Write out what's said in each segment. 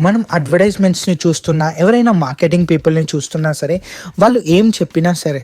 మనం అడ్వర్టైజ్మెంట్స్ని చూస్తున్నా, ఎవరైనా మార్కెటింగ్ పీపుల్ని చూస్తున్నా సరే, వాళ్ళు ఏం చెప్పినా సరే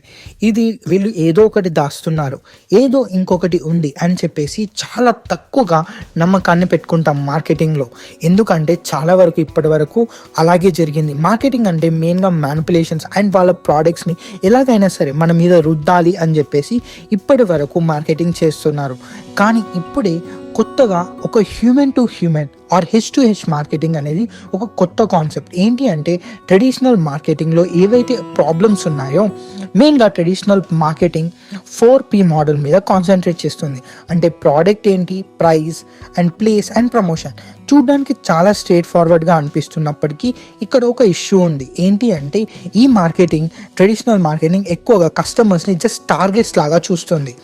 ఇది వీళ్ళు ఏదో ఒకటి దాస్తున్నారు, ఏదో ఇంకొకటి ఉంది అని చెప్పేసి చాలా తక్కువగా నమ్మకాన్ని పెట్టుకుంటాం మార్కెటింగ్లో. ఎందుకంటే చాలా వరకు ఇప్పటి వరకు అలాగే జరిగింది. మార్కెటింగ్ అంటే మెయిన్గా మ్యానిపులేషన్స్ అండ్ వాళ్ళ ప్రోడక్ట్స్ని ఎలాగైనా సరే మన మీద రుద్దాలి అని చెప్పేసి ఇప్పటి వరకు మార్కెటింగ్ చేస్తున్నారు. కానీ ఇప్పుడే కొత్తగా ఒక human to human R H marketing అనేది ఒక కొత్త కాన్సెప్ట్. ఏంటి అంటే ట్రెడిషనల్ మార్కెటింగ్లో ఏవైతే ప్రాబ్లమ్స్ ఉన్నాయో మెయిన్గా ట్రెడిషనల్ మార్కెటింగ్ 4P మోడల్ మీద కాన్సన్ట్రేట్ చేస్తుంది. అంటే ప్రోడక్ట్ ఏంటి, price and place and promotion. చూడడానికి చాలా స్ట్రేట్ ఫార్వర్డ్గా అనిపిస్తున్నప్పటికీ ఇక్కడ ఒక ఇష్యూ ఉంది. ఏంటి అంటే ఈ మార్కెటింగ్, ట్రెడిషనల్ మార్కెటింగ్ ఎక్కువగా కస్టమర్స్ని జస్ట్ టార్గెట్స్ లాగా చూస్తుంది.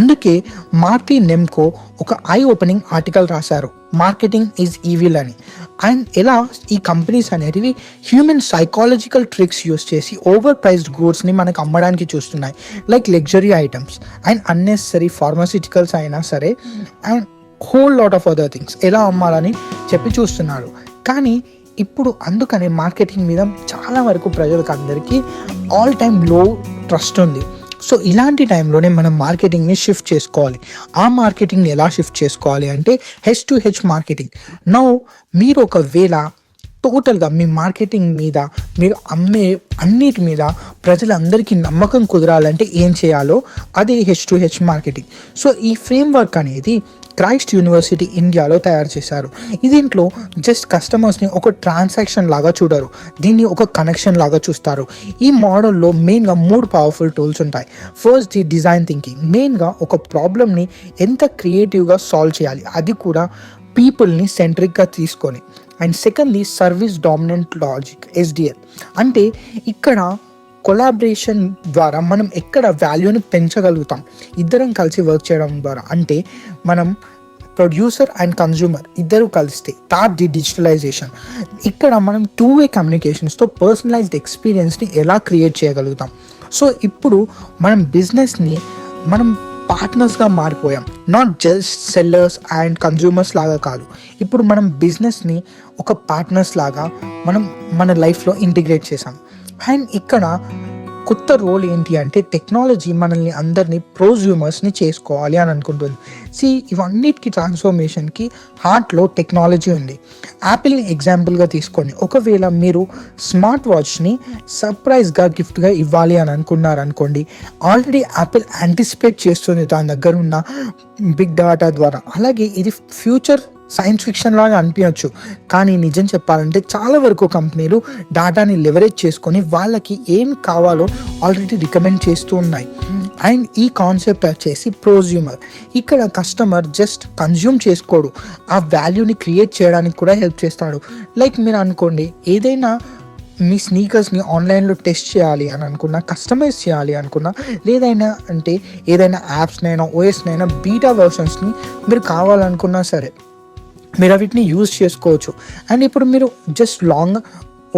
అందుకే మార్టిన్ నెమ్కో ఒక ఐ ఓపెనింగ్ ఆర్టికల్ రాశారు, మార్కెటింగ్ ఈజ్ ఈవిల్ అని. అండ్ ఎలా ఈ కంపెనీస్ అనేటివి హ్యూమన్ సైకాలజికల్ ట్రిక్స్ యూస్ చేసి ఓవర్ ప్రైస్డ్ గూడ్స్ని మనకు అమ్మడానికి చూస్తున్నాయి. Like luxury items and unnecessary pharmaceuticals అయినా సరే and whole lot of other things ఎలా అమ్మాలని చెప్పి చూస్తున్నారు. కానీ ఇప్పుడు అందుకనే మార్కెటింగ్ మీద చాలా వరకు ప్రజలకు అందరికీ ఆల్ టైమ్ లో ట్రస్ట్ ఉంది. సో ఇలాంటి టైంలోనే మనం మార్కెటింగ్ని షిఫ్ట్ చేసుకోవాలి. ఆ మార్కెటింగ్ని ఎలా షిఫ్ట్ చేసుకోవాలి అంటే హెచ్ మార్కెటింగ్. నౌ మీరు ఒకవేళ టోటల్గా మీ మార్కెటింగ్ మీద, మీరు అమ్మే అన్నిటి మీద ప్రజలందరికీ నమ్మకం కుదరాలంటే ఏం చేయాలో అదే హెచ్ మార్కెటింగ్. సో ఈ ఫ్రేమ్వర్క్ అనేది క్రైస్ట్ యూనివర్సిటీ ఇండియాలో తయారు చేశారు. దీంట్లో జస్ట్ కస్టమర్స్ని ఒక ట్రాన్సాక్షన్ లాగా చూడరు, దీన్ని ఒక కనెక్షన్ లాగా చూస్తారు. ఈ మోడల్లో మెయిన్గా 3 పవర్ఫుల్ టూల్స్ ఉంటాయి. First the design thinking. మెయిన్గా ఒక ప్రాబ్లమ్ని ఎంత క్రియేటివ్గా సాల్వ్ చేయాలి, అది కూడా పీపుల్ని సెంట్రిక్గా తీసుకొని. And secondly service dominant logic, SDL. అంటే ఇక్కడ కొలాబరేషన్ ద్వారా మనం ఎక్కడ వాల్యూని పెంచగలుగుతాం, ఇద్దరం కలిసి వర్క్ చేయడం ద్వారా. అంటే మనం ప్రొడ్యూసర్ అండ్ కన్జ్యూమర్ ఇద్దరు కలిస్తే. Third the digitalization. ఇక్కడ మనం 2-way కమ్యూనికేషన్స్తో పర్సనలైజ్డ్ ఎక్స్పీరియన్స్ని ఎలా క్రియేట్ చేయగలుగుతాం. సో ఇప్పుడు మనం బిజినెస్ని మనం పార్ట్నర్స్గా మారిపోయాం, not just sellers and consumers లాగా కాదు. ఇప్పుడు మనం బిజినెస్ని ఒక పార్ట్నర్స్ లాగా మనం మన లైఫ్లో ఇంటిగ్రేట్ చేసాం. అండ్ ఇక్కడ కొత్త రోల్ ఏంటి అంటే టెక్నాలజీ మనల్ని అందరినీ ప్రోజ్యూమర్స్ని చేసుకోవాలి అని అనుకుంటుంది. ఇవన్నిటికీ ట్రాన్స్ఫర్మేషన్కి హార్ట్లో టెక్నాలజీ ఉంది. యాపిల్ని ఎగ్జాంపుల్గా తీసుకొని ఒకవేళ మీరు స్మార్ట్ వాచ్ని సర్ప్రైజ్గా గిఫ్ట్గా ఇవ్వాలి అని అనుకున్నారనుకోండి, ఆల్రెడీ యాపిల్ యాంటిసిపేట్ చేస్తుంది దాని దగ్గర ఉన్న బిగ్ డేటా ద్వారా. అలాగే ఇది ఫ్యూచర్ సైన్స్ ఫిక్షన్ లాగా అనిపించవచ్చు, కానీ నిజం చెప్పాలంటే చాలా వరకు కంపెనీలు డేటాని లెవరేజ్ చేసుకొని వాళ్ళకి ఏం కావాలో ఆల్రెడీ రికమెండ్ చేస్తూ ఉన్నాయి. అండ్ ఈ కాన్సెప్ట్ వచ్చేసి ప్రోజ్యూమర్. ఇక్కడ కస్టమర్ జస్ట్ కన్జ్యూమ్ చేసుకోడు, ఆ వాల్యూని క్రియేట్ చేయడానికి కూడా హెల్ప్ చేస్తాడు. లైక్ మీరు అనుకోండి, ఏదైనా మీ స్నీకర్స్ని ఆన్లైన్లో టెస్ట్ చేయాలి అని అనుకున్నా, కస్టమైజ్ చేయాలి అనుకున్నా, లేదైనా అంటే ఏదైనా యాప్స్నైనా ఓఎస్నైనా బీటా వర్షన్స్ని మీరు కావాలనుకున్నా సరే మీరు వీటిని యూజ్ చేసుకోవచ్చు. అండ్ ఇప్పుడు మీరు జస్ట్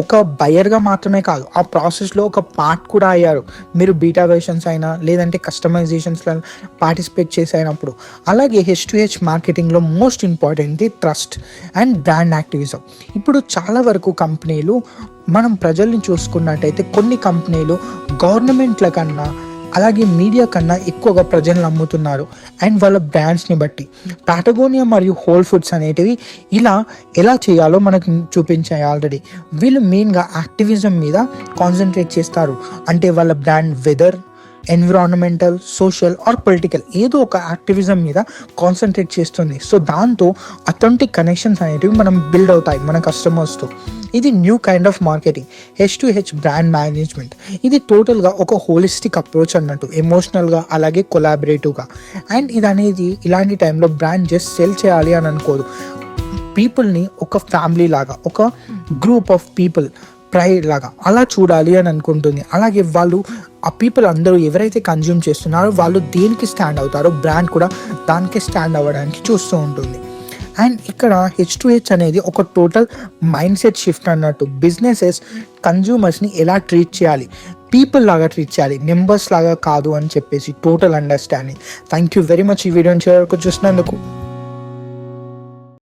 ఒక బయర్గా మాత్రమే కాదు, ఆ ప్రాసెస్లో ఒక పార్ట్ కూడా అయ్యారు. మీరు బీటా వెర్షన్స్ అయినా లేదంటే కస్టమైజేషన్స్లో పార్టిసిపేట్ చేసినప్పుడు. అలాగే హెచ్ మార్కెటింగ్లో most important trust and brand activism. ఇప్పుడు చాలా వరకు కంపెనీలు, మనం ప్రజల్ని చూసుకున్నట్టయితే కొన్ని కంపెనీలు గవర్నమెంట్ల కన్నా అలాగే మీడియా కన్నా ఎక్కువగా ప్రజలను నమ్ముతున్నారు అండ్ వాళ్ళ బ్రాండ్స్ని బట్టి. పాటగోనియా మరియు హోల్ ఫుడ్స్ అనేటివి ఎలా చేయాలో మనకు చూపించాయి ఆల్రెడీ. వీళ్ళు మెయిన్గా యాక్టివిజం మీద కాన్సన్ట్రేట్ చేస్తారు. అంటే వాళ్ళ brand whether, environmental, social or political ఏదో ఒక యాక్టివిజం మీద కాన్సన్ట్రేట్ చేస్తుంది. సో దాంతో అథెంటిక్ కనెక్షన్స్ అనేటివి మనం బిల్డ్ అవుతాయి మన కస్టమర్స్తో. ఇది new kind of marketing, H brand management. ఇది టోటల్గా ఒక హోలిస్టిక్ అప్రోచ్ అన్నట్టు, ఎమోషనల్గా అలాగే కొలాబరేటివ్గా. అండ్ ఇది అనేది ఇలాంటి టైంలో బ్రాండ్ జస్ట్ సెల్ చేయాలి అని అనుకోదు, పీపుల్ని ఒక ఫ్యామిలీ లాగా, ఒక గ్రూప్ ఆఫ్ పీపుల్ ప్రైడ్ లాగా అలా చూడాలి అని అనుకుంటుంది. అలాగే వాళ్ళు ఆ పీపుల్ అందరూ ఎవరైతే కన్జ్యూమ్ చేస్తున్నారో వాళ్ళు దేనికి స్టాండ్ అవుతారో బ్రాండ్ కూడా దానికే స్టాండ్ అవ్వడానికి చూస్తూ ఉంటుంది. అండ్ ఇక్కడ హెచ్ అనేది ఒక టోటల్ మైండ్ సెట్ షిఫ్ట్ అన్నట్టు. బిజినెసెస్ కన్జ్యూమర్స్ని ఎలా ట్రీట్ చేయాలి, పీపుల్ లాగా ట్రీట్ చేయాలి, నెంబర్స్ లాగా కాదు అని చెప్పేసి total understanding. Thank you very much ఈ వీడియోని చూసినందుకు.